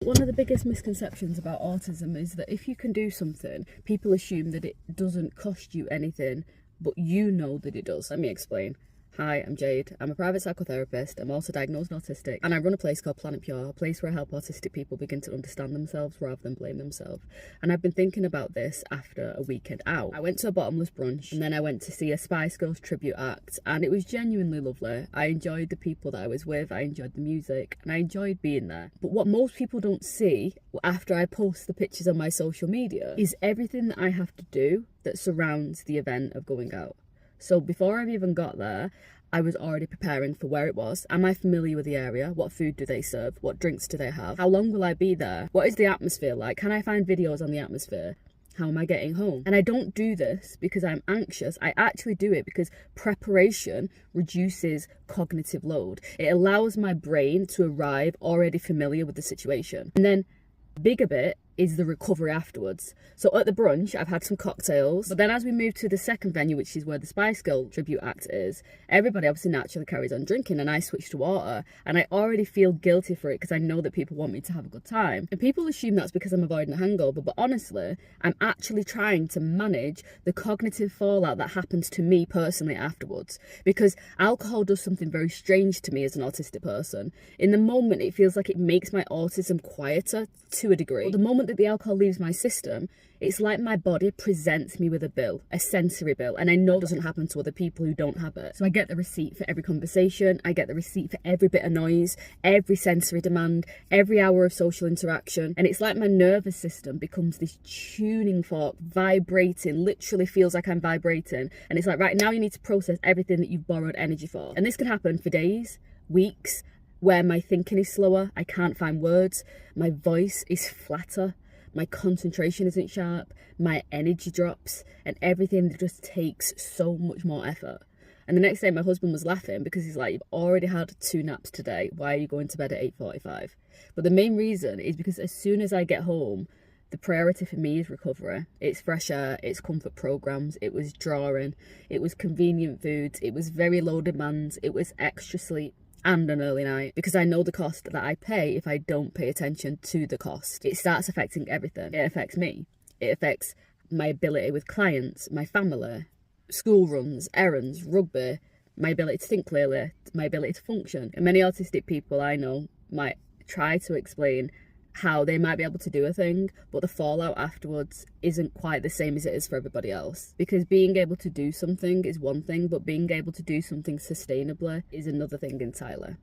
one of the biggest misconceptions about autism is that if you can do something, people assume that it doesn't cost you anything, but you know that it does. Let me explain. Hi, I'm Jade. I'm a private psychotherapist. I'm also diagnosed autistic, and I run a place called Planet Pure, a place where I help autistic people begin to understand themselves rather than blame themselves. And I've been thinking about this after a weekend out. I went to a bottomless brunch, and then I went to see a Spice Girls tribute act, and it was genuinely lovely. I enjoyed the people that I was with, I enjoyed the music, and I enjoyed being there. But what most people don't see after I post the pictures on my social media is everything that I have to do that surrounds the event of going out. So before I've even got there, I was already preparing for where it was. Am I familiar with the area? What food do they serve? What drinks do they have? How long will I be there? What is the atmosphere like? Can I find videos on the atmosphere? How am I getting home? And I don't do this because I'm anxious. I actually do it because preparation reduces cognitive load. It allows my brain to arrive already familiar with the situation. And then bigger bit is the recovery afterwards. So at the brunch, I've had some cocktails, but then as we move to the second venue, which is where the Spice Girl tribute act is, everybody obviously naturally carries on drinking, and I switch to water, and I already feel guilty for it because I know that people want me to have a good time. And people assume that's because I'm avoiding a hangover, but honestly, I'm actually trying to manage the cognitive fallout that happens to me personally afterwards, because alcohol does something very strange to me as an autistic person. In the moment, it feels like it makes my autism quieter to a degree. But the moment that the alcohol leaves my system, it's like my body presents me with a bill, a sensory bill, and I know it doesn't happen to other people who don't have it. So I get the receipt for every conversation, I get the receipt for every bit of noise, every sensory demand, every hour of social interaction, and it's like my nervous system becomes this tuning fork, vibrating, literally feels like I'm vibrating, and it's like, right now you need to process everything that you've borrowed energy for. And this can happen for days, weeks, where my thinking is slower, I can't find words, my voice is flatter, my concentration isn't sharp, my energy drops, and everything just takes so much more effort. And the next day my husband was laughing because he's like, you've already had 2 naps today, why are you going to bed at 8:45? But the main reason is because as soon as I get home, the priority for me is recovery. It's fresh air, it's comfort programs, it was drawing, it was convenient foods, it was very low demands, it was extra sleep and an early night, because I know the cost that I pay if I don't pay attention to the cost. It starts affecting everything. It affects me. It affects my ability with clients, my family, school runs, errands, rugby, my ability to think clearly, my ability to function. And many autistic people I know might try to explain how they might be able to do a thing, but the fallout afterwards isn't quite the same as it is for everybody else. Because being able to do something is one thing, but being able to do something sustainably is another thing entirely.